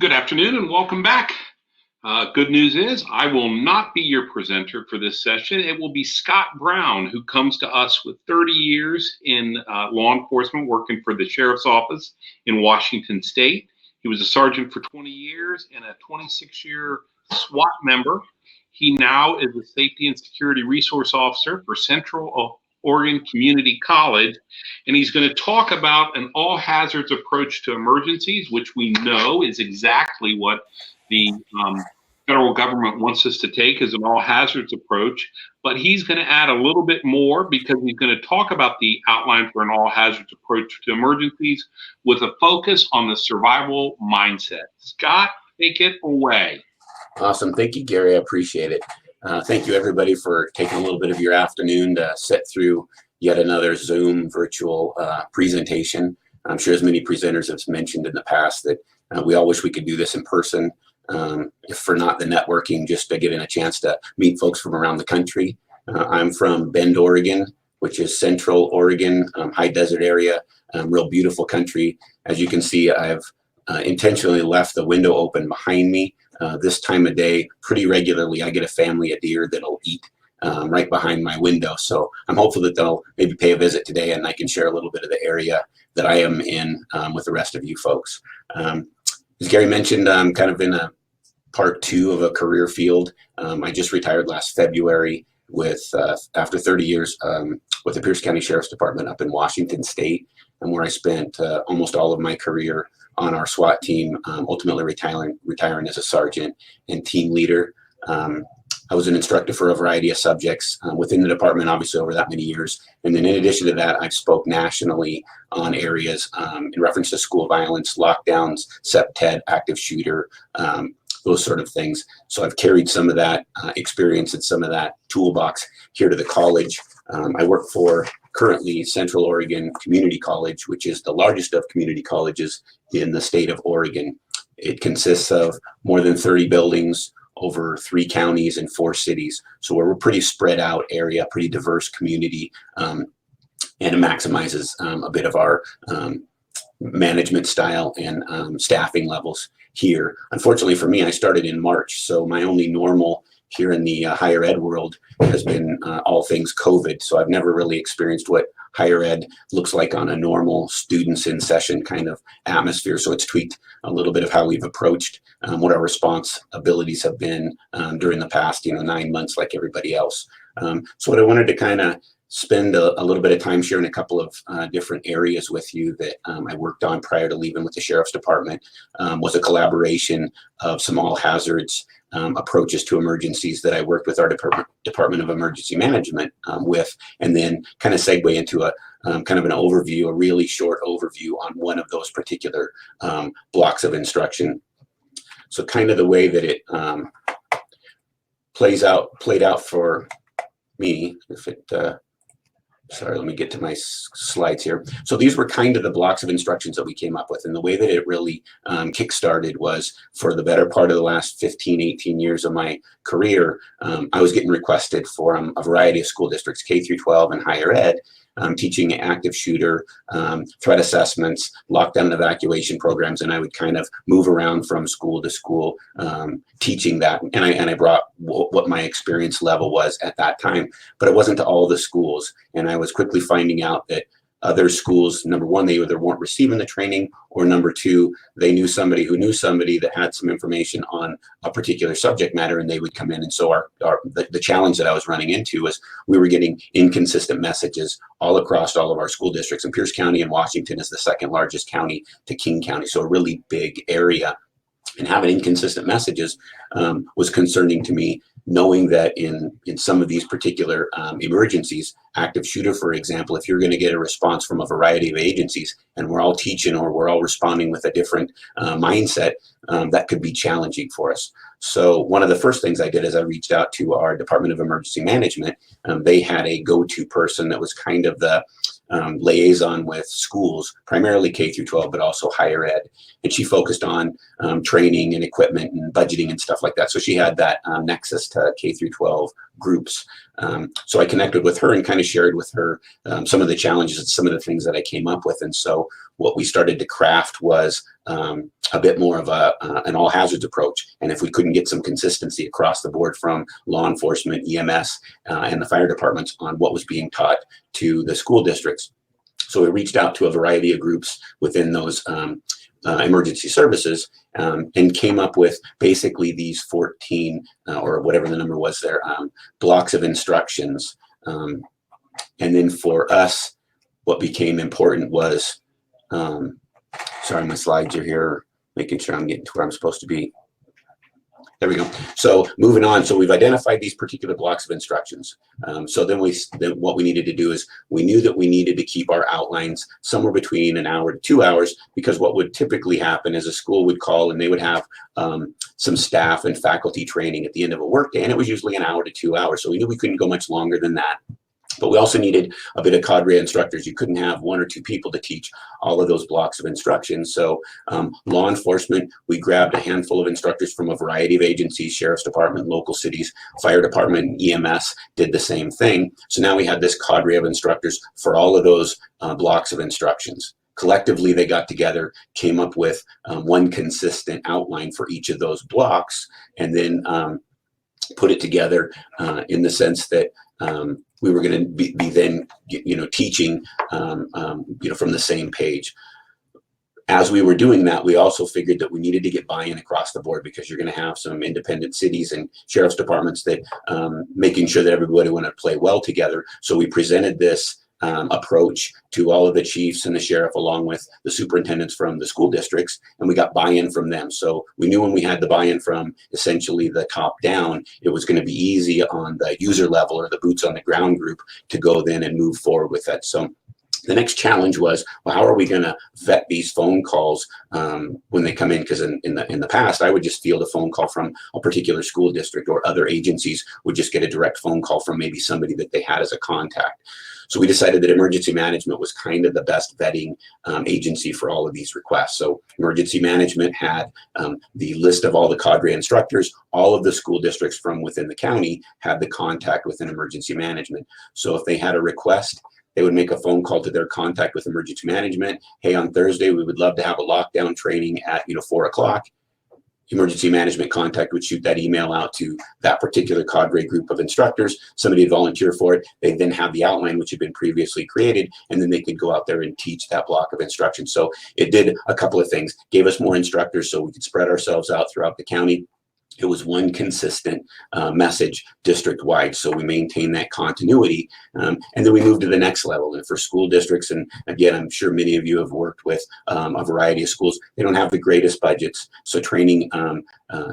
Good afternoon and welcome back. Good news is I will not be your presenter for this session. It will be Scott Brown, who comes to us with 30 years in law enforcement, working for the Sheriff's Office in Washington State. He was a sergeant for 20 years and a 26-year SWAT member. He now is a Safety and Security Resource Officer for Central Oregon Community College, and he's going to talk about an all-hazards approach to emergencies, which we know is exactly what the federal government wants us to take as an all-hazards approach. But he's going to add a little bit more because he's going to talk about the outline for an all-hazards approach to emergencies with a focus on the survival mindset. Scott, take it away. Awesome. Thank you, Gary. I appreciate it. Thank you, everybody, for taking a little bit of your afternoon to sit through yet another Zoom virtual presentation. I'm sure as many presenters have mentioned in the past that we all wish we could do this in person, if for not the networking, just to getting a chance to meet folks from around the country. I'm from Bend, Oregon, which is Central Oregon, high desert area, real beautiful country. As you can see, I've intentionally left the window open behind me. This time of day, pretty regularly, I get a family of deer that'll eat right behind my window. So I'm hopeful that they'll maybe pay a visit today and I can share a little bit of the area that I am in with the rest of you folks. As Gary mentioned, I'm kind of in a part two of a career field. I just retired last February with after 30 years with the Pierce County Sheriff's Department up in Washington State, and where I spent almost all of my career on our SWAT team, ultimately retiring as a sergeant and team leader. I was an instructor for a variety of subjects within the department, obviously over that many years. And then in addition to that, I've spoke nationally on areas in reference to school violence, lockdowns, CPTED, active shooter, those sort of things. So I've carried some of that experience and some of that toolbox here to the college. I work for currently Central Oregon Community College, which is the largest of community colleges in the state of Oregon. It consists of more than 30 buildings over 3 counties and 4 cities. So we're a pretty spread out area, pretty diverse community, and it maximizes a bit of our management style and staffing levels here. Unfortunately for me, I started in March, so my only normal here in the higher ed world has been all things COVID. So I've never really experienced what higher ed looks like on a normal students in session kind of atmosphere. So it's tweaked a little bit of how we've approached what our responsibilities have been during the past 9 months like everybody else. So what I wanted to kind of spend a little bit of time sharing a couple of different areas with you that I worked on prior to leaving with the Sheriff's Department was a collaboration of some all hazards approaches to emergencies that I worked with our Department of Emergency Management with, and then kind of segue into a kind of an overview, a really short overview on one of those particular blocks of instruction. So kind of the way that it played out for me, if it sorry, let me get to my slides here. So these were kind of the blocks of instructions that we came up with. And the way that it really kick-started was for the better part of the last 15, 18 years of my career, I was getting requested for a variety of school districts, K through 12 and higher ed, teaching active shooter, threat assessments, lockdown and evacuation programs, and I would kind of move around from school to school teaching that. And I brought what my experience level was at that time, but it wasn't to all the schools. And I was quickly finding out that other schools, number one, they either weren't receiving the training, or number two, they knew somebody who knew somebody that had some information on a particular subject matter, and they would come in. And so the challenge that I was running into was we were getting inconsistent messages all across all of our school districts. And Pierce County in Washington is the second largest county to King County, so a really big area. And having inconsistent messages was concerning to me, knowing that in some of these particular emergencies, active shooter, for example, if you're going to get a response from a variety of agencies and we're all teaching or we're all responding with a different mindset, that could be challenging for us. So one of the first things I did is I reached out to our Department of Emergency Management. They had a go-to person that was kind of the liaison with schools, primarily K through 12, but also higher ed. And she focused on training and equipment and budgeting and stuff like that. So she had that nexus to K through 12 groups. So I connected with her and kind of shared with her some of the challenges and some of the things that I came up with. And so what we started to craft was a bit more of an all hazards approach. And if we couldn't get some consistency across the board from law enforcement, EMS, and the fire departments on what was being taught to the school districts. So we reached out to a variety of groups within those emergency services and came up with basically these 14 or whatever the number was there, blocks of instructions. And then for us, what became important was, sorry, my slides are here, making sure I'm getting to where I'm supposed to be. There we go. So moving on. So we've identified these particular blocks of instructions. So then what we needed to do is we knew that we needed to keep our outlines somewhere between an hour to 2 hours, because what would typically happen is a school would call and they would have some staff and faculty training at the end of a workday, and it was usually an hour to 2 hours. So we knew we couldn't go much longer than that. But we also needed a bit of cadre instructors. You couldn't have 1 or 2 people to teach all of those blocks of instruction. So law enforcement, we grabbed a handful of instructors from a variety of agencies, sheriff's department, local cities, fire department, EMS did the same thing. So now we had this cadre of instructors for all of those blocks of instructions. Collectively, they got together, came up with one consistent outline for each of those blocks, and then put it together in the sense that we were going to be then, teaching, from the same page. As we were doing that, we also figured that we needed to get buy-in across the board, because you're going to have some independent cities and sheriff's departments that making sure that everybody want to play well together. So we presented this approach to all of the chiefs and the sheriff, along with the superintendents from the school districts, and we got buy-in from them. So we knew when we had the buy-in from essentially the top down, it was going to be easy on the user level or the boots on the ground group to go then and move forward with that. So the next challenge was, well, how are we going to vet these phone calls when they come in? Because in the past, I would just field a phone call from a particular school district, or other agencies would just get a direct phone call from maybe somebody that they had as a contact. So we decided that emergency management was kind of the best vetting agency for all of these requests. So emergency management had the list of all the cadre instructors. All of the school districts from within the county had the contact within emergency management. So if they had a request, they would make a phone call to their contact with emergency management. Hey, on Thursday, we would love to have a lockdown training at 4 o'clock. Emergency management contact would shoot that email out to that particular cadre group of instructors. Somebody would volunteer for it. They then have the outline, which had been previously created, and then they could go out there and teach that block of instruction. So it did a couple of things. Gave us more instructors so we could spread ourselves out throughout the county. It was one consistent message district-wide, so we maintained that continuity, and then we moved to the next level. And for school districts, and again, I'm sure many of you have worked with a variety of schools, they don't have the greatest budgets, so training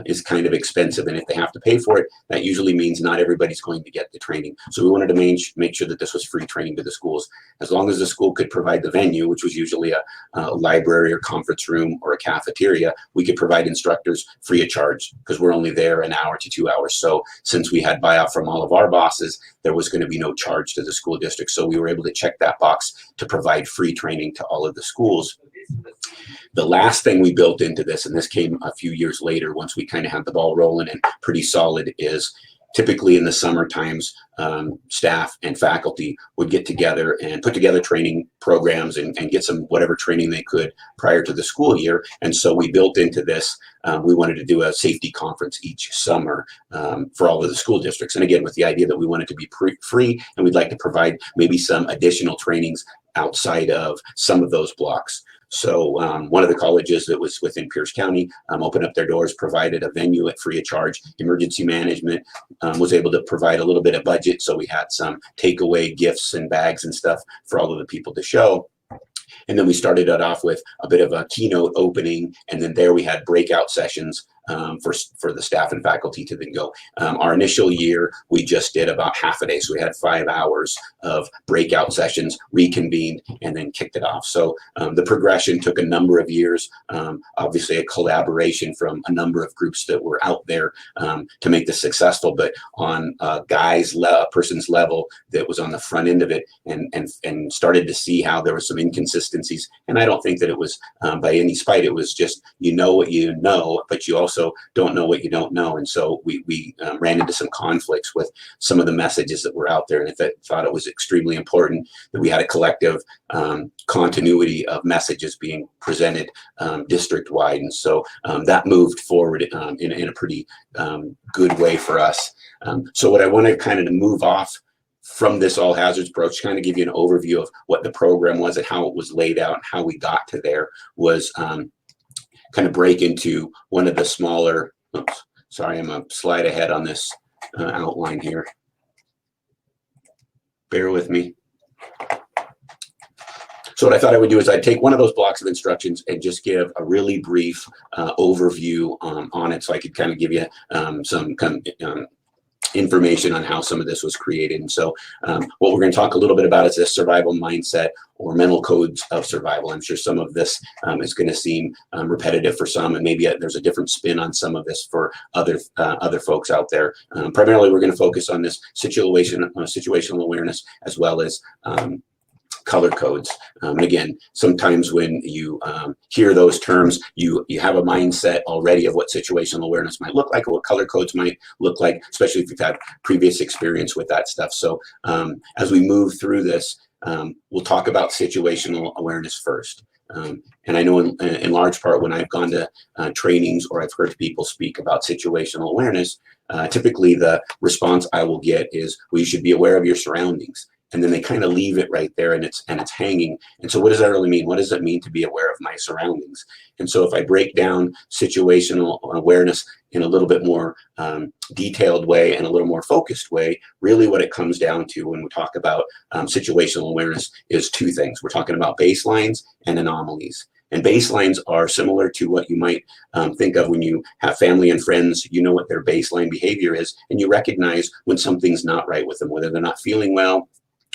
is kind of expensive, and if they have to pay for it, that usually means not everybody's going to get the training. So we wanted to make sure that this was free training to the schools. As long as the school could provide the venue, which was usually a library or conference room or a cafeteria, we could provide instructors free of charge, because we're only there an hour to 2 hours. So since we had buyout from all of our bosses, there was going to be no charge to the school district. So we were able to check that box to provide free training to all of the schools. The last thing we built into this, and this came a few years later once we kind of had the ball rolling and pretty solid, is typically in the summer times, staff and faculty would get together and put together training programs and get some whatever training they could prior to the school year. And so we built into this, we wanted to do a safety conference each summer for all of the school districts. And again, with the idea that we wanted to be free, and we'd like to provide maybe some additional trainings outside of some of those blocks. So one of the colleges that was within Pierce County opened up their doors, provided a venue at free of charge. Emergency management was able to provide a little bit of budget, so we had some takeaway gifts and bags and stuff for all of the people to show. And then we started it off with a bit of a keynote opening, and then there we had breakout sessions for the staff and faculty to then go. Our initial year, we just did about half a day. So we had 5 hours of breakout sessions, reconvened, and then kicked it off. So the progression took a number of years, obviously a collaboration from a number of groups that were out there to make this successful, but on a person's level that was on the front end of it and started to see how there were some inconsistencies. And I don't think that it was by any spite, it was just, what you know, but you also also don't know what you don't know. And so we ran into some conflicts with some of the messages that were out there. And I thought it was extremely important that we had a collective continuity of messages being presented district-wide. And so that moved forward in a pretty good way for us. So what I want to kind of move off from this all hazards approach, kind of give you an overview of what the program was and how it was laid out and how we got to there, was kind of break into one of the smaller, oops, sorry, I'm a slide ahead on this outline here. Bear with me. So what I thought I would do is I'd take one of those blocks of instructions and just give a really brief overview on it, so I could kind of give you some information on how some of this was created. And so what we're going to talk a little bit about is this survival mindset, or mental codes of survival. I'm sure some of this is going to seem repetitive for some, and maybe there's a different spin on some of this for other folks out there. Primarily, we're going to focus on this situational awareness, as well as color codes. And again, sometimes when you hear those terms, you have a mindset already of what situational awareness might look like, or what color codes might look like, especially if you've had previous experience with that stuff. So as we move through this, we'll talk about situational awareness first. And I know in large part, when I've gone to trainings or I've heard people speak about situational awareness, typically the response I will get is, well, you should be aware of your surroundings. And then they kind of leave it right there, and it's hanging. And so what does that really mean? What does it mean to be aware of my surroundings? And so if I break down situational awareness in a little bit more detailed way and a little more focused way, really what it comes down to when we talk about situational awareness is two things. We're talking about baselines and anomalies. And baselines are similar to what you might think of when you have family and friends. You know what their baseline behavior is, and you recognize when something's not right with them, whether they're not feeling well,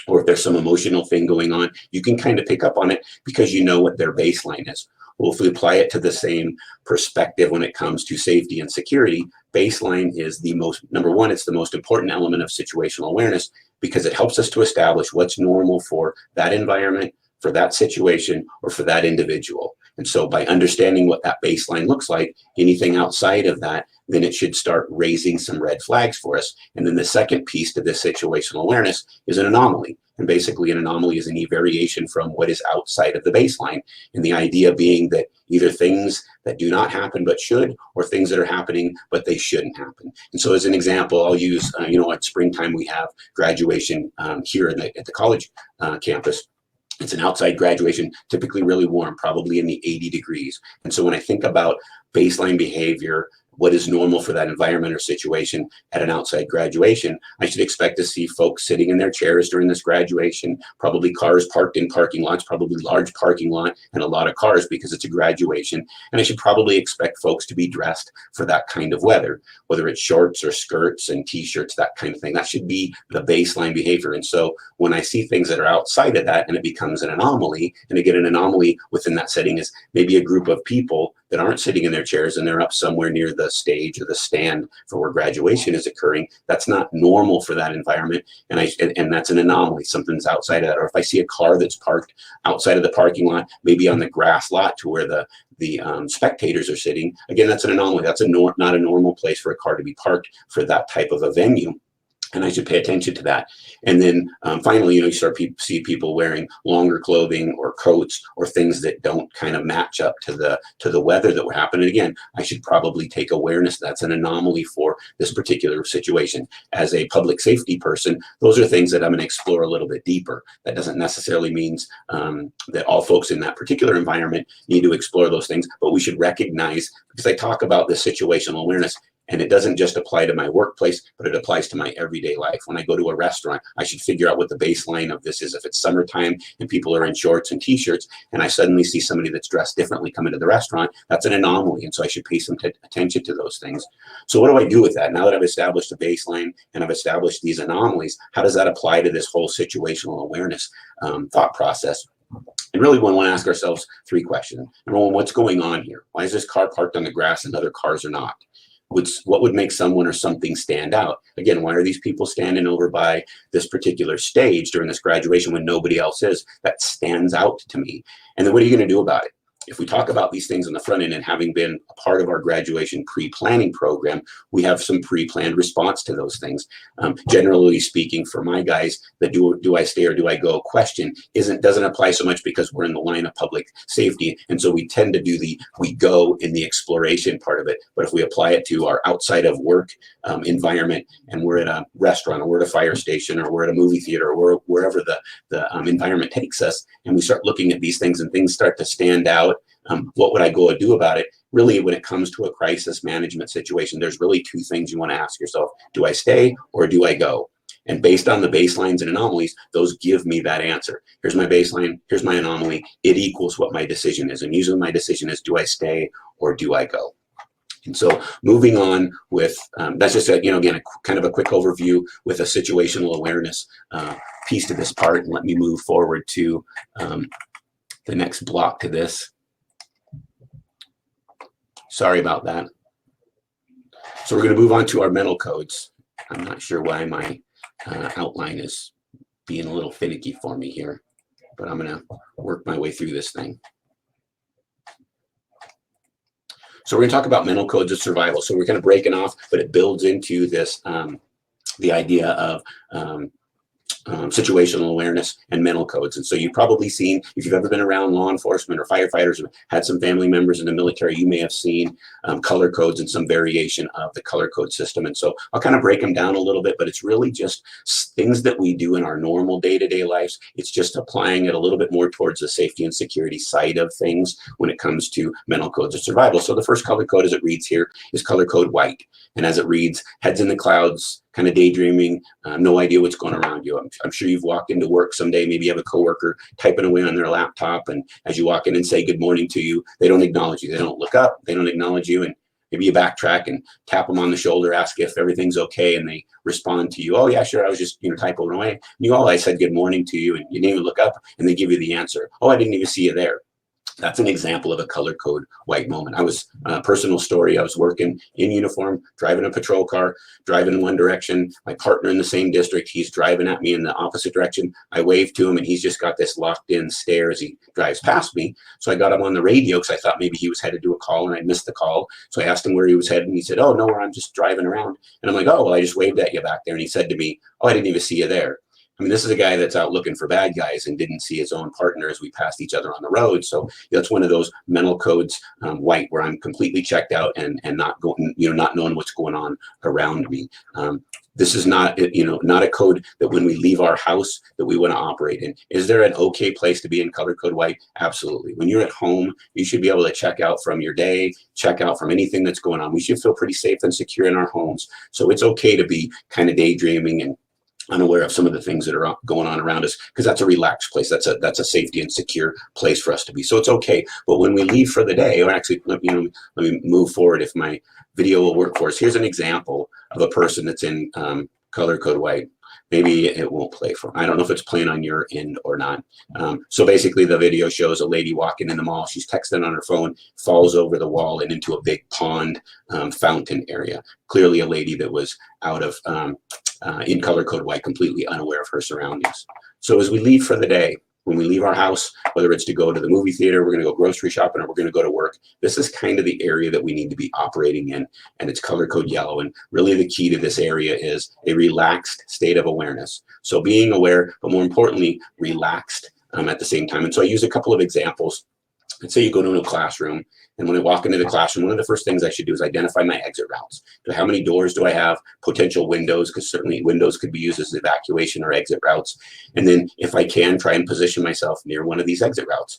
or if there's some emotional thing going on. You can kind of pick up on it because you know what their baseline is. Well, if we apply it to the same perspective when it comes to safety and security, baseline is the most, number one, it's the most important element of situational awareness, because it helps us to establish what's normal for that environment, for that situation, or for that individual. And so by understanding what that baseline looks like, anything outside of that, then it should start raising some red flags for us. And then the second piece to this situational awareness is an anomaly. And basically an anomaly is any variation from what is outside of the baseline. And the idea being that either things that do not happen but should, or things that are happening but they shouldn't happen. And so as an example, I'll use, at springtime we have graduation here at the college campus. It's an outside graduation, typically really warm, probably in the 80 degrees. And so when I think about baseline behavior, what is normal for that environment or situation at an outside graduation, I should expect to see folks sitting in their chairs during this graduation, probably cars parked in parking lots, probably large parking lot and a lot of cars because it's a graduation. And I should probably expect folks to be dressed for that kind of weather, whether it's shorts or skirts and t-shirts, that kind of thing. That should be the baseline behavior. And so when I see things that are outside of that and it becomes an anomaly, and again, an anomaly within that setting is maybe a group of people that aren't sitting in their chairs and they're up somewhere near the stage or the stand for where graduation is occurring. That's not normal for that environment, and that's an anomaly. Something's outside of that. Or if I see a car that's parked outside of the parking lot, maybe on the grass lot to where the spectators are sitting, again, that's an anomaly. That's not a normal place for a car to be parked for that type of a venue. And I should pay attention to that. And then finally, you start see people wearing longer clothing or coats or things that don't kind of match up to the weather that we're happening. Again, I should probably take awareness that's an anomaly for this particular situation. As a public safety person, those are things that I'm going to explore a little bit deeper. That doesn't necessarily mean that all folks in that particular environment need to explore those things, but we should recognize, because I talk about this situational awareness, and it doesn't just apply to my workplace, but it applies to my everyday life. When I go to a restaurant, I should figure out what the baseline of this is. If it's summertime and people are in shorts and t-shirts, and I suddenly see somebody that's dressed differently come into the restaurant, that's an anomaly. And so I should pay some attention to those things. So what do I do with that? Now that I've established a baseline and I've established these anomalies, how does that apply to this whole situational awareness thought process? And really, we want to ask ourselves three questions. Number one, what's going on here? Why is this car parked on the grass and other cars are not? What would make someone or something stand out? Again, why are these people standing over by this particular stage during this graduation when nobody else is? That stands out to me. And then what are you going to do about it? if we talk about these things on the front end and having been a part of our graduation pre-planning program, we have some pre-planned response to those things. Generally speaking, for my guys, the do I stay or do I go question doesn't apply so much because we're in the line of public safety. And so we tend to do we go in the exploration part of it. But if we apply it to our outside of work environment, and we're at a restaurant or we're at a fire station or we're at a movie theater or wherever the environment takes us, and we start looking at these things and things start to stand out, what would I go and do about it? Really, when it comes to a crisis management situation, there's really two things you want to ask yourself. Do I stay or do I go? And based on the baselines and anomalies, those give me that answer. Here's my baseline, here's my anomaly. It equals what my decision is. And usually my decision is, do I stay or do I go? And so moving on with, that's just, again, kind of a quick overview with a situational awareness piece to this part. And let me move forward to the next block to this. Sorry about that. So we're going to move on to our mental codes. I'm not sure why my outline is being a little finicky for me here, but I'm going to work my way through this thing. So we're going to talk about mental codes of survival. So we're kind of breaking off, but it builds into this, the idea of situational awareness and mental codes. And so you've probably seen, if you've ever been around law enforcement or firefighters or had some family members in the military, you may have seen color codes and some variation of the color code system. And so I'll kind of break them down a little bit, but it's really just things that we do in our normal day-to-day lives. It's just applying it a little bit more towards the safety and security side of things when it comes to mental codes of survival. So the first color code, as it reads here, is color code white. And as it reads, heads in the clouds, kind of daydreaming, no idea what's going around you. I'm sure you've walked into work someday, maybe you have a coworker typing away on their laptop, and as you walk in and say good morning to you, they don't acknowledge you. They don't look up, they don't acknowledge you, and maybe you backtrack and tap them on the shoulder, ask if everything's okay, and they respond to you, oh yeah, sure, I was just typing away. And I said good morning to you, and you didn't even look up, and they give you the answer. Oh, I didn't even see you there. That's an example of a color code white moment. I was personal story. I was working in uniform, driving a patrol car, driving in one direction. My partner in the same district, he's driving at me in the opposite direction. I waved to him, and he's just got this locked in stare as he drives past me. So I got him on the radio because I thought maybe he was headed to a call, and I missed the call. So I asked him where he was headed, and he said, oh, nowhere, I'm just driving around. And I'm like, oh, well, I just waved at you back there. And he said to me, oh, I didn't even see you there. I mean, this is a guy that's out looking for bad guys and didn't see his own partner as we passed each other on the road. So that's one of those mental codes, white, where I'm completely checked out and not going, not knowing what's going on around me. This is not, not a code that when we leave our house that we want to operate in. Is there an okay place to be in color code white? Absolutely. When you're at home, you should be able to check out from your day, check out from anything that's going on. We should feel pretty safe and secure in our homes. So it's okay to be kind of daydreaming and unaware of some of the things that are going on around us, because that's a relaxed place. That's a safety and secure place for us to be. So it's okay. But when we leave for the day, or actually, let me move forward if my video will work for us. Here's an example of a person that's in color code white. Maybe it won't play for, I don't know if it's playing on your end or not. So basically the video shows a lady walking in the mall. She's texting on her phone, falls over the wall and into a big pond fountain area. Clearly a lady that was out of, in color code white, completely unaware of her surroundings. So as we leave for the day, when we leave our house, whether it's to go to the movie theater, we're going to go grocery shopping, or we're going to go to work, this is kind of the area that we need to be operating in, and it's color code yellow. And really the key to this area is a relaxed state of awareness. So being aware, but more importantly, relaxed at the same time. And so I use a couple of examples. Let's say you go to a classroom, and when I walk into the classroom, one of the first things I should do is identify my exit routes. So how many doors do I have? Potential windows, because certainly windows could be used as evacuation or exit routes. And then if I can, try and position myself near one of these exit routes.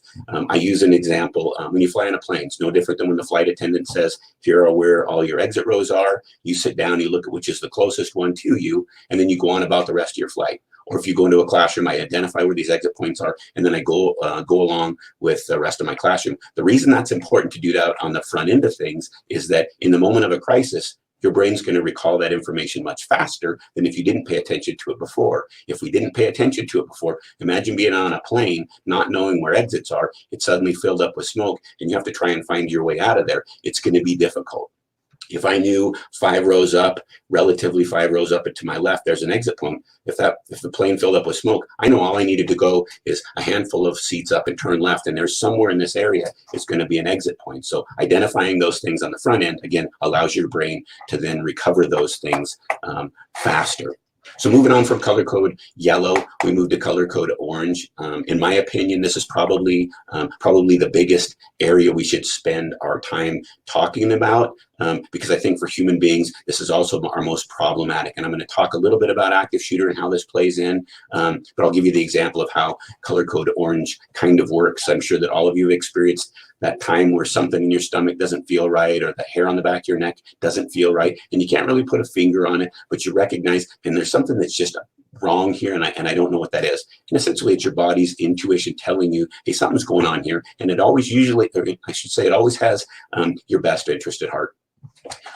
I use an example when you fly on a plane. It's no different than when the flight attendant says, here are where all your exit rows are. You sit down, you look at which is the closest one to you, and then you go on about the rest of your flight. Or if you go into a classroom, I identify where these exit points are, and then I go along with the rest of my classroom. The reason that's important to do that on the front end of things is that in the moment of a crisis, your brain's going to recall that information much faster than if you didn't pay attention to it before. If we didn't pay attention to it before, imagine being on a plane, not knowing where exits are. It's suddenly filled up with smoke, and you have to try and find your way out of there. It's going to be difficult. If I knew 5 rows up, relatively 5 rows up and to my left, there's an exit point. If the plane filled up with smoke, I know all I needed to go is a handful of seats up and turn left, and there's somewhere in this area is going to be an exit point. So identifying those things on the front end, again, allows your brain to then recover those things faster. So moving on from color code yellow, we move to color code orange. In my opinion, this is probably the biggest area we should spend our time talking about, because I think for human beings, this is also our most problematic. And I'm going to talk a little bit about active shooter and how this plays in, but I'll give you the example of how color code orange kind of works. I'm sure that all of you have experienced that time where something in your stomach doesn't feel right, or the hair on the back of your neck doesn't feel right, and you can't really put a finger on it, but you recognize, and there's something that's just wrong here, and I don't know what that is. And essentially, it's your body's intuition telling you, hey, something's going on here, and it always it always has your best interest at heart.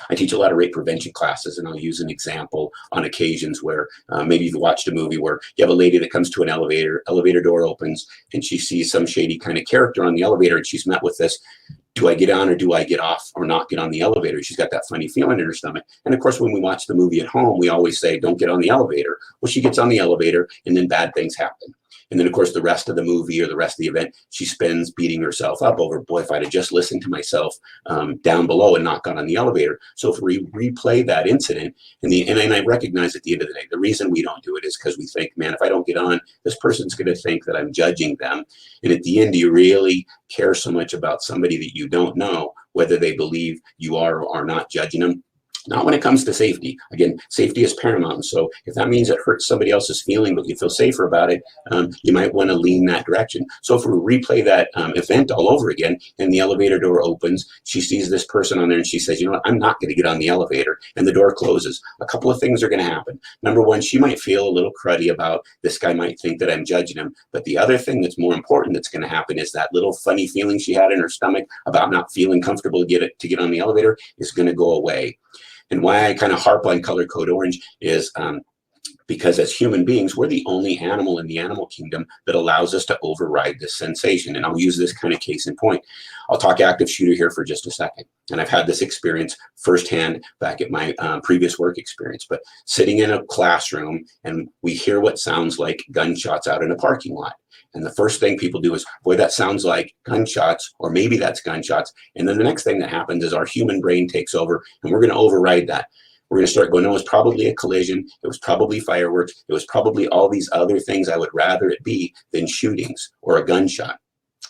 I teach a lot of rape prevention classes, and I'll use an example on occasions where maybe you've watched a movie where you have a lady that comes to an elevator door opens, and she sees some shady kind of character on the elevator, and she's met with this, do I get on or do I get off or not get on the elevator? She's got that funny feeling in her stomach. And of course, when we watch the movie at home, we always say, don't get on the elevator. Well, she gets on the elevator, and then bad things happen. And then, of course, the rest of the movie or the rest of the event, she spends beating herself up over, boy, if I'd have just listened to myself down below and not got on the elevator. So if we replay that incident, and I recognize at the end of the day, the reason we don't do it is because we think, man, if I don't get on, this person's going to think that I'm judging them. And at the end, do you really care so much about somebody that you don't know, whether they believe you are or are not judging them? Not when it comes to safety. Again, safety is paramount. So if that means it hurts somebody else's feeling, but you feel safer about it, you might want to lean that direction. So if we replay that event all over again, and the elevator door opens, she sees this person on there, and she says, you know what, I'm not going to get on the elevator, and the door closes. A couple of things are going to happen. Number one, she might feel a little cruddy about this guy might think that I'm judging him. But the other thing that's more important that's going to happen is that little funny feeling she had in her stomach about not feeling comfortable to get on the elevator is going to go away. And why I kind of harp on color code orange is because as human beings, we're the only animal in the animal kingdom that allows us to override this sensation. And I'll use this kind of case in point. I'll talk active shooter here for just a second. And I've had this experience firsthand back at my previous work experience. But sitting in a classroom, and we hear what sounds like gunshots out in a parking lot. And the first thing people do is, boy, that sounds like gunshots, or maybe that's gunshots. And then the next thing that happens is our human brain takes over, and we're going to override that. We're going to start going, no, it was probably a collision. It was probably fireworks. It was probably all these other things I would rather it be than shootings or a gunshot,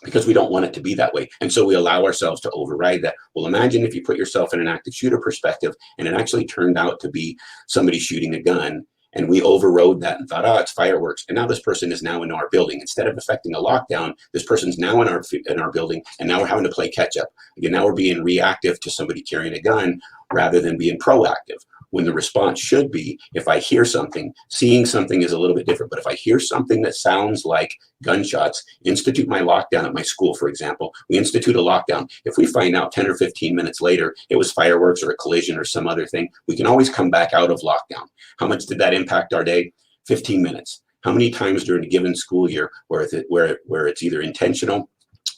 because we don't want it to be that way. And so we allow ourselves to override that. Well, imagine if you put yourself in an active shooter perspective, and it actually turned out to be somebody shooting a gun. And we overrode that and thought, oh, it's fireworks. And now this person is now in our building. Instead of affecting a lockdown, this person's now in our building, and now we're having to play catch up. Again, now we're being reactive to somebody carrying a gun rather than being proactive. When the response should be, if I hear something, seeing something is a little bit different. But if I hear something that sounds like gunshots, institute my lockdown at my school, for example. We institute a lockdown. If we find out 10 or 15 minutes later it was fireworks or a collision or some other thing, we can always come back out of lockdown. How much did that impact our day? 15 minutes. How many times during a given school year where it's either intentional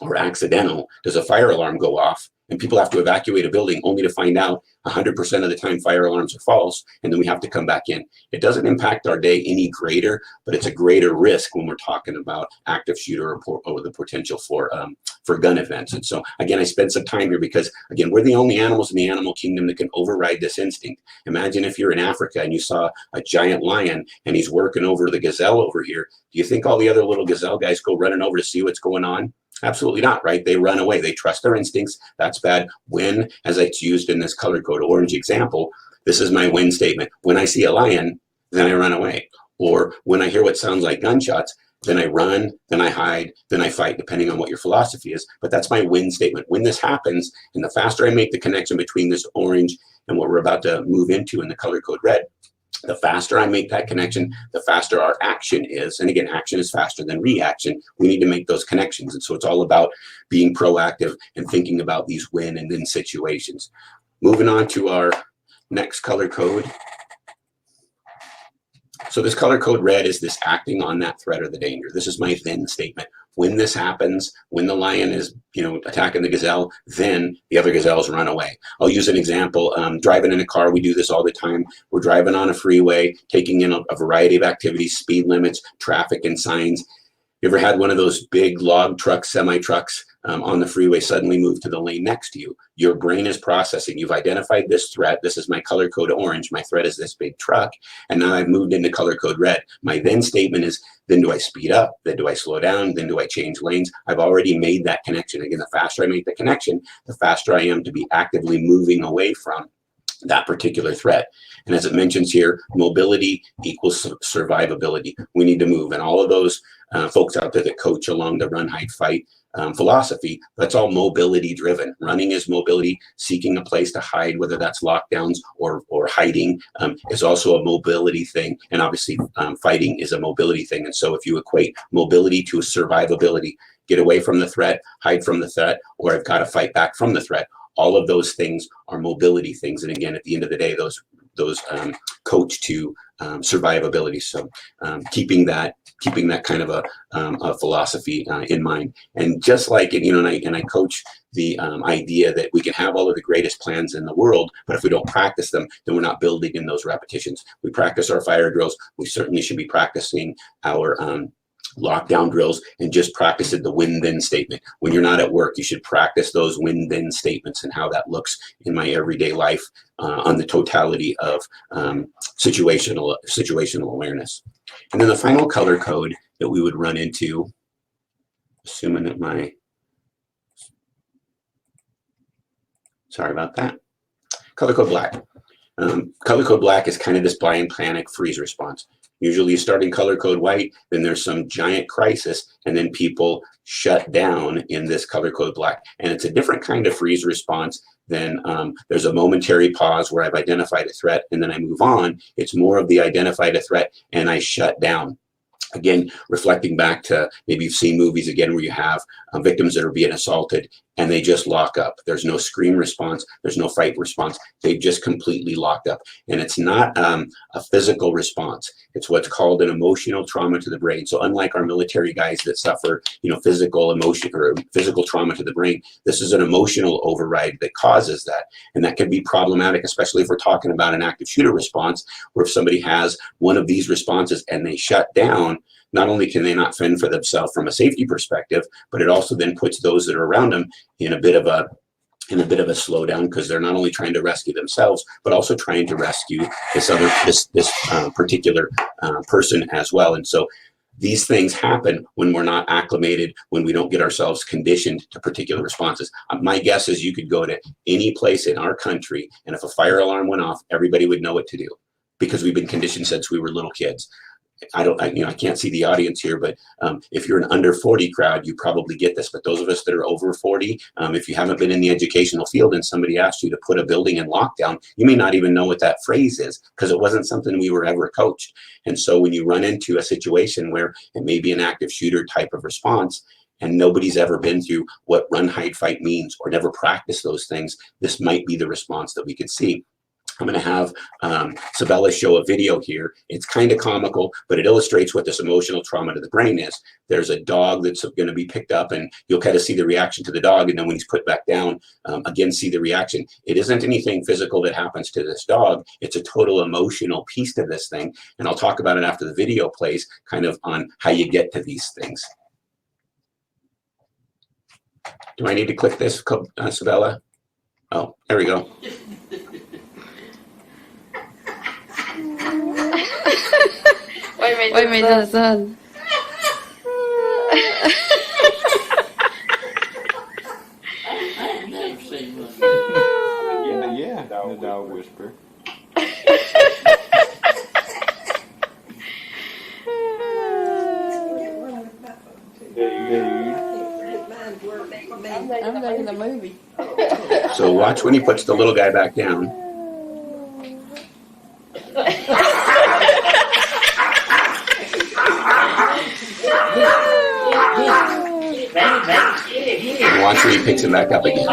or accidental does a fire alarm go off and people have to evacuate a building only to find out 100% of the time fire alarms are false, and then we have to come back in? It doesn't impact our day any greater, but it's a greater risk when we're talking about active shooter or the potential for gun events. And so, again, I spent some time here because, again, we're the only animals in the animal kingdom that can override this instinct. Imagine if you're in Africa and you saw a giant lion and he's working over the gazelle over here. Do you think all the other little gazelle guys go running over to see what's going on? Absolutely not, right? They run away. They trust their instincts. That's bad. When, as it's used in this color code orange example, this is my win statement. When I see a lion, then I run away. Or when I hear what sounds like gunshots, then I run, then I hide, then I fight, depending on what your philosophy is. But that's my win statement. When this happens, and the faster I make the connection between this orange and what we're about to move into in the color code red, the faster I make that connection, the faster our action is. And again, action is faster than reaction. We need to make those connections. And so it's all about being proactive and thinking about these win and then situations. Moving on to our next color code. So this color code red is this acting on that threat or the danger. This is my then statement. When this happens, when the lion is, attacking the gazelle, then the other gazelles run away. I'll use an example. Driving in a car, we do this all the time. We're driving on a freeway, taking in a variety of activities, speed limits, traffic, and signs. You ever had one of those big log trucks, semi-trucks on the freeway suddenly move to the lane next to you? Your brain is processing. You've identified this threat. This is my color code orange. My threat is this big truck. And now I've moved into color code red. My then statement is, then do I speed up? Then do I slow down? Then do I change lanes? I've already made that connection. Again, the faster I make the connection, the faster I am to be actively moving away from that particular threat. And as it mentions here, mobility equals survivability. We need to move. And all of those folks out there that coach along the run, hide, fight philosophy, that's all mobility driven. Running is mobility. Seeking a place to hide, whether that's lockdowns or hiding, is also a mobility thing. And obviously fighting is a mobility thing. And so if you equate mobility to survivability, get away from the threat, hide from the threat, or I've got to fight back from the threat. All of those things are mobility things. And again, at the end of the day, those coach to survivability. So keeping that kind of a philosophy in mind. And just like it, and I coach the idea that we can have all of the greatest plans in the world, but if we don't practice them, then we're not building in those repetitions. We practice our fire drills. We certainly should be practicing our lockdown drills, and just practice the win-then statement. When you're not at work, you should practice those win-then statements and how that looks in my everyday life on the totality of situational awareness. And then the final color code that we would run into, assuming that sorry about that, color code black. Color code black is kind of this blind panic freeze response. Usually you start in color code white, then there's some giant crisis, and then people shut down in this color code black. And it's a different kind of freeze response than there's a momentary pause where I've identified a threat and then I move on. It's more of the identified a threat and I shut down. Again, reflecting back to maybe you've seen movies again where you have victims that are being assaulted and they just lock up. There's no scream response. There's no fight response. They've just completely locked up. And it's not a physical response. It's what's called an emotional trauma to the brain. So unlike our military guys that suffer, physical emotion or physical trauma to the brain, this is an emotional override that causes that. And that can be problematic, especially if we're talking about an active shooter response, where if somebody has one of these responses and they shut down, not only can they not fend for themselves from a safety perspective, but it also then puts those that are around them in a bit of a slowdown, because they're not only trying to rescue themselves, but also trying to rescue this particular person as well. And so these things happen when we're not acclimated, when we don't get ourselves conditioned to particular responses. My guess is you could go to any place in our country, and if a fire alarm went off, everybody would know what to do, because we've been conditioned since we were little kids. I can't see the audience here, but if you're an under 40 crowd, you probably get this. But those of us that are over 40, if you haven't been in the educational field and somebody asked you to put a building in lockdown, you may not even know what that phrase is, because it wasn't something we were ever coached. And so when you run into a situation where it may be an active shooter type of response, and nobody's ever been through what run, hide, fight means, or never practiced those things, this might be the response that we could see. I'm going to have Sabella show a video here. It's kind of comical, but it illustrates what this emotional trauma to the brain is. There's a dog that's going to be picked up, and you'll kind of see the reaction to the dog, and then when he's put back down, again, see the reaction. It isn't anything physical that happens to this dog. It's a total emotional piece to this thing, and I'll talk about it after the video plays, kind of on how you get to these things. Do I need to click this, Sabella? Oh, there we go. Wait, made that sound. Yeah, the dog whisper. I'm making a movie. So watch when he puts the little guy back down. And watch when he picks him back up again.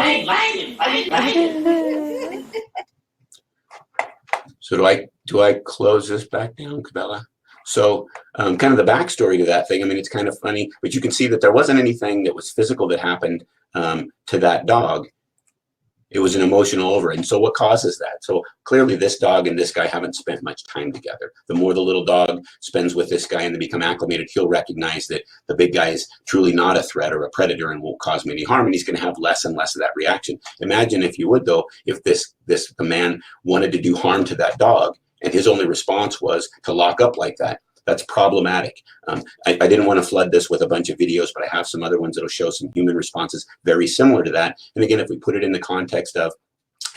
So do I close this back down, Cabela? So kind of the backstory to that thing, I mean, it's kind of funny, but you can see that there wasn't anything that was physical that happened to that dog. It was an emotional override. And so what causes that? So clearly this dog and this guy haven't spent much time together. The more the little dog spends with this guy and they become acclimated, he'll recognize that the big guy is truly not a threat or a predator and won't cause me any harm. And he's going to have less and less of that reaction. Imagine, if you would, though, if the man wanted to do harm to that dog and his only response was to lock up like that. That's problematic. I didn't want to flood this with a bunch of videos, but I have some other ones that'll show some human responses very similar to that. And again, if we put it in the context of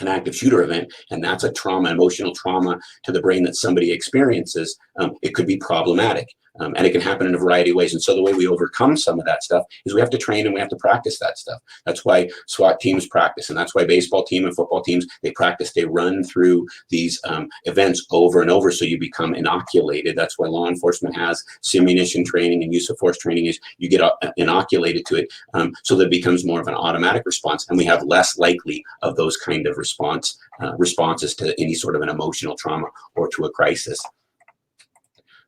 an active shooter event, and that's a trauma, emotional trauma to the brain that somebody experiences, it could be problematic. And it can happen in a variety of ways. And so the way we overcome some of that stuff is we have to train and we have to practice that stuff. That's why SWAT teams practice. And that's why baseball team and football teams, they practice, they run through these events over and over so you become inoculated. That's why law enforcement has simunition training and use of force training, is you get inoculated to it so that it becomes more of an automatic response. And we have less likely of those kind of responses to any sort of an emotional trauma or to a crisis.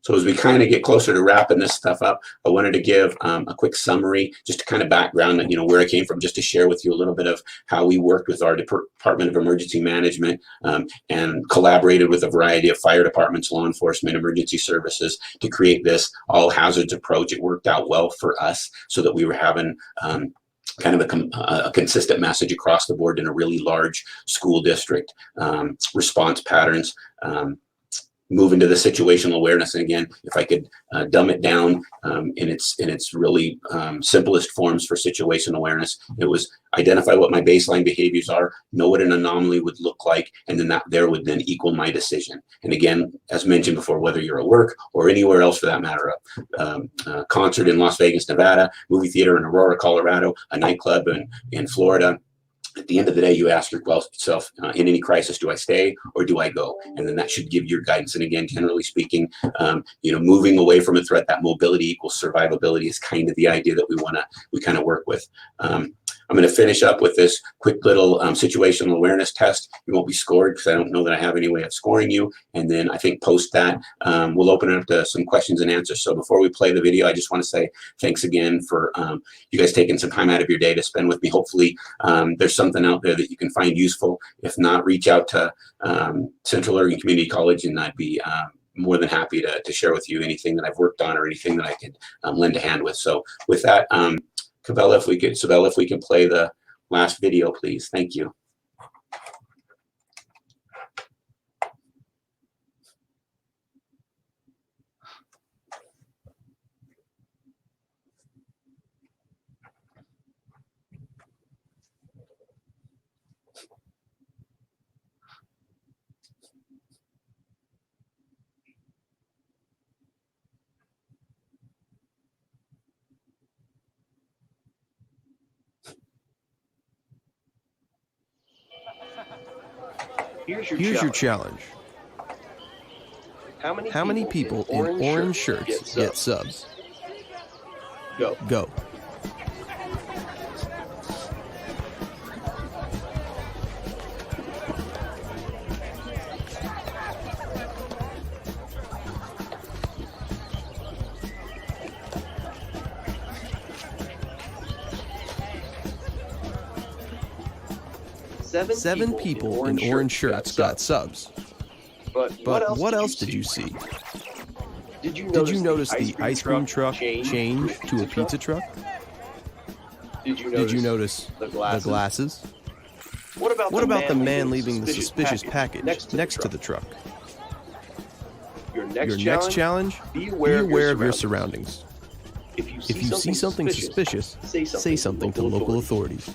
So as we kind of get closer to wrapping this stuff up, I wanted to give a quick summary, just to kind of background, where I came from, just to share with you a little bit of how we worked with our Department of Emergency Management and collaborated with a variety of fire departments, law enforcement, emergency services to create this all hazards approach. It worked out well for us so that we were having kind of a consistent message across the board in a really large school district, response patterns, move into the situational awareness. And again, if I could dumb it down in its really simplest forms for situational awareness, it was identify what my baseline behaviors are, know what an anomaly would look like, and then that there would then equal my decision. And again, as mentioned before, whether you're at work or anywhere else for that matter, a concert in Las Vegas, Nevada, movie theater in Aurora, Colorado, a nightclub in Florida, at the end of the day, you ask yourself, in any crisis, do I stay or do I go? And then that should give your guidance. And again, generally speaking, moving away from a threat, that mobility equals survivability is kind of the idea that we kind of work with. I'm going to finish up with this quick little situational awareness test. You won't be scored because I don't know that I have any way of scoring you. And then I think post that, we'll open it up to some questions and answers. So before we play the video, I just want to say thanks again for you guys taking some time out of your day to spend with me. Hopefully there's something out there that you can find useful. If not, reach out to Central Oregon Community College and I'd be more than happy to share with you anything that I've worked on or anything that I could lend a hand with. So with that, Isabella, if we can play the last video, please. Thank you. Here's your challenge. How many people in orange shirts get subs? Go. Seven people in orange shirts got subs. But what else did you see? Did you notice the ice cream truck change to a pizza truck? Did you notice the glasses? What about the man leaving the suspicious package next to the truck? Your next challenge? Be aware of your surroundings. If you see something suspicious, say something to local authorities.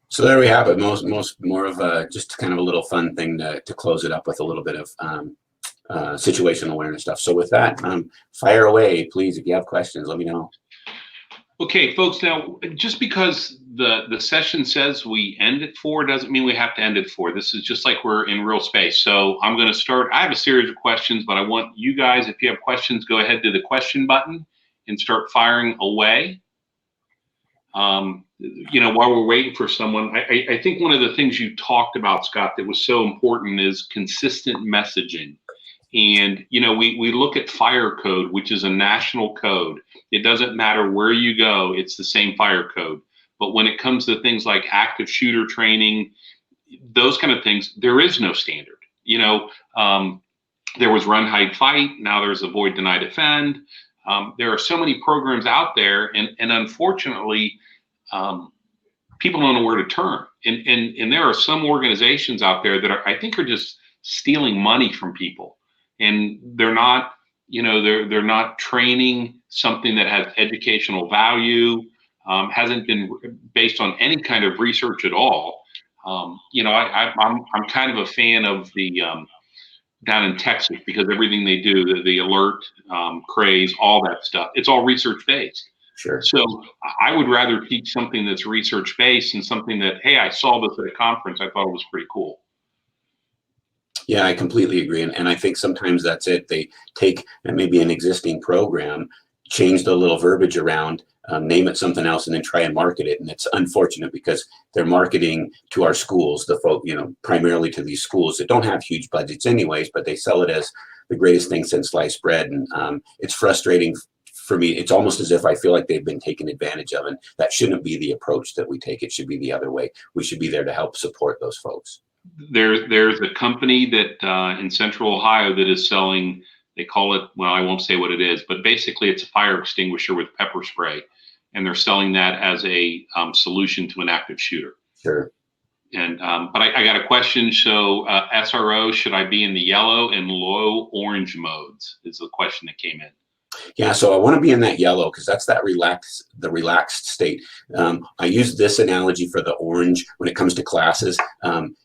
So there we have it. More of just kind of a little fun thing to close it up with, a little bit of situational awareness stuff. So with that, fire away, please. If you have questions, let me know. Okay, folks. Now, just because the session says we end at 4 doesn't mean we have to end at 4. This is just like we're in real space. So I'm going to start. I have a series of questions, but I want you guys, if you have questions, go ahead to the question button and start firing away. while we're waiting for someone, I think one of the things you talked about, Scott, that was so important is consistent messaging. And, we look at fire code, which is a national code. It doesn't matter where you go, it's the same fire code. But when it comes to things like active shooter training, those kind of things, there is no standard. There was run, hide, fight. Now there's avoid, deny, defend. There are so many programs out there, and unfortunately, people don't know where to turn. And there are some organizations out there that I think are just stealing money from people, and they're not, they're not training something that has educational value, hasn't been based on any kind of research at all. I'm kind of a fan of the down in Texas, because everything they do, the alert, craze, all that stuff, it's all research based. Sure. So I would rather teach something that's research based and something that, hey, I saw this at a conference, I thought it was pretty cool. Yeah, I completely agree. And I think sometimes that's it. They take maybe an existing program, change the little verbiage around, name it something else, and then try and market it. And it's unfortunate because they're marketing to our schools, the folk, primarily to these schools that don't have huge budgets anyways, but they sell it as the greatest thing since sliced bread. And it's frustrating for me. It's almost as if I feel like they've been taken advantage of, and that shouldn't be the approach that we take. It should be the other way. We should be there to help support those folks. There's a company that in Central Ohio that is selling, they call it, well, I won't say what it is, but basically it's a fire extinguisher with pepper spray. And they're selling that as a solution to an active shooter. Sure. And but I got a question. So SRO, should I be in the yellow and low orange modes? Is the question that came in. Yeah, so I want to be in that yellow because that's the relaxed state. I use this analogy for the orange when it comes to classes.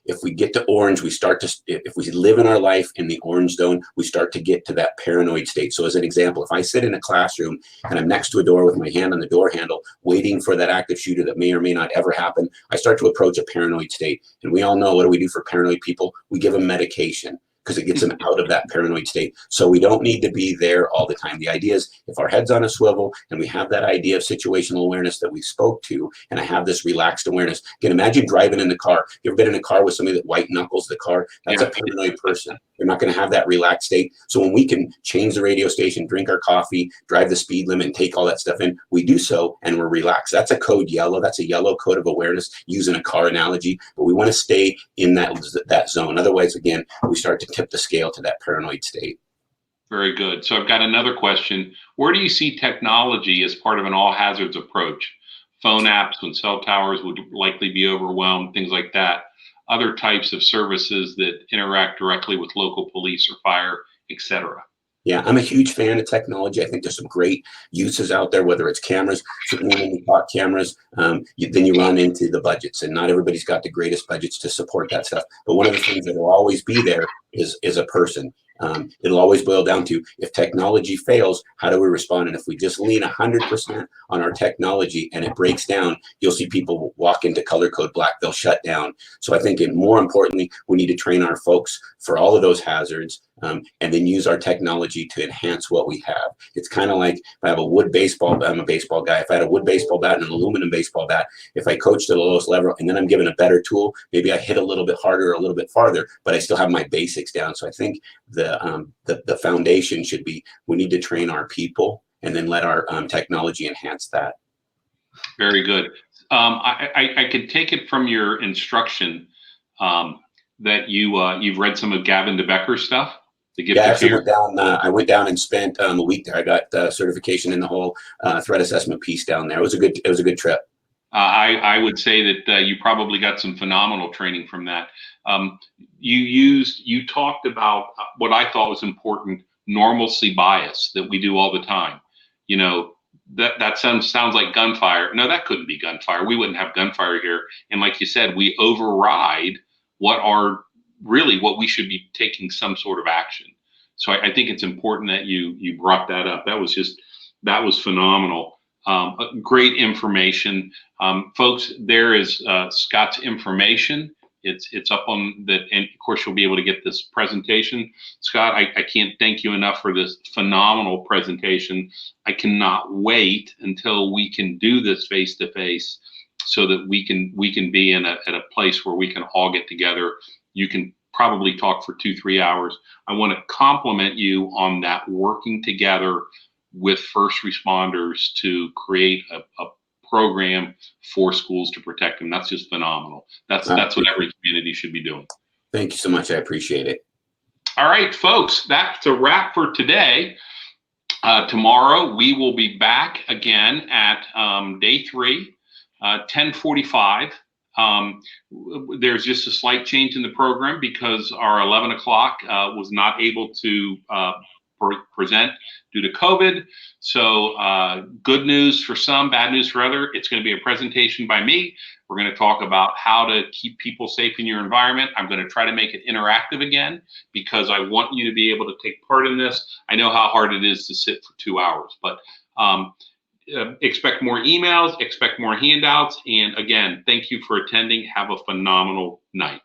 If we get to orange, if we live in our life in the orange zone, we start to get to that paranoid state. So as an example, if I sit in a classroom and I'm next to a door with my hand on the door handle, waiting for that active shooter that may or may not ever happen, I start to approach a paranoid state. And we all know, what do we do for paranoid people? We give them medication, because it gets them out of that paranoid state. So we don't need to be there all the time. The idea is, if our head's on a swivel and we have that idea of situational awareness that we spoke to, and I have this relaxed awareness, can imagine driving in the car. You ever been in a car with somebody that white knuckles the car? That's a paranoid person. They're not going to have that relaxed state. So when we can change the radio station, drink our coffee, drive the speed limit, and take all that stuff in, we do so and we're relaxed. That's a code yellow. That's a yellow code of awareness, using a car analogy. But we want to stay in that zone. Otherwise, again, we start to tip the scale to that paranoid state. Very good. So I've got another question. Where do you see technology as part of an all hazards approach? Phone apps when cell towers would likely be overwhelmed, things like that. Other types of services that interact directly with local police or fire, etc. Yeah, I'm a huge fan of technology. I think there's some great uses out there, whether it's cameras, certainly when you talk cameras, then you run into the budgets, and not everybody's got the greatest budgets to support that stuff. But one of the things that will always be there is a person. It'll always boil down to, if technology fails, how do we respond? And if we just lean 100% on our technology and it breaks down, you'll see people walk into color code black. They'll shut down. So I think, and more importantly, we need to train our folks for all of those hazards, and then use our technology to enhance what we have. It's kind of like, if I have a wood baseball, I'm a baseball guy. If I had a wood baseball bat and an aluminum baseball bat, if I coached at the lowest level and then I'm given a better tool, maybe I hit a little bit harder, a little bit farther, but I still have my basics down. So I think the foundation should be, we need to train our people and then let our technology enhance that. Very good. I could take it from your instruction that you've read some of Gavin DeBecker's stuff. Yeah, I actually I went down and spent a week there. I got certification in the whole threat assessment piece down there. It was a good trip. I would say that you probably got some phenomenal training from that. You talked about what I thought was important, normalcy bias that we do all the time. That sounds like gunfire. No, that couldn't be gunfire. We wouldn't have gunfire here. And like you said, we override what we should be taking some sort of action. So I think it's important that you brought that up. That was phenomenal. Great information. Folks, there is Scott's information. It's up on that, and of course you'll be able to get this presentation. Scott, I can't thank you enough for this phenomenal presentation. I cannot wait until we can do this face to face so that we can be at a place where we can all get together. You can probably talk for 2-3 hours. I want to compliment you on that, working together with first responders to create a program for schools to protect them. That's just phenomenal. That's what every community should be doing. Thank you so much. I appreciate it. All right, folks, that's a wrap for today. Tomorrow we will be back again at day 3, 10:45. There's just a slight change in the program because our 11 o'clock was not able to present due to COVID. So good news for some, bad news for other. It's going to be a presentation by me. We're going to talk about how to keep people safe in your environment. I'm going to try to make it interactive again because I want you to be able to take part in this. I know how hard it is to sit for 2 hours, but expect more emails, expect more handouts. And again, thank you for attending. Have a phenomenal night.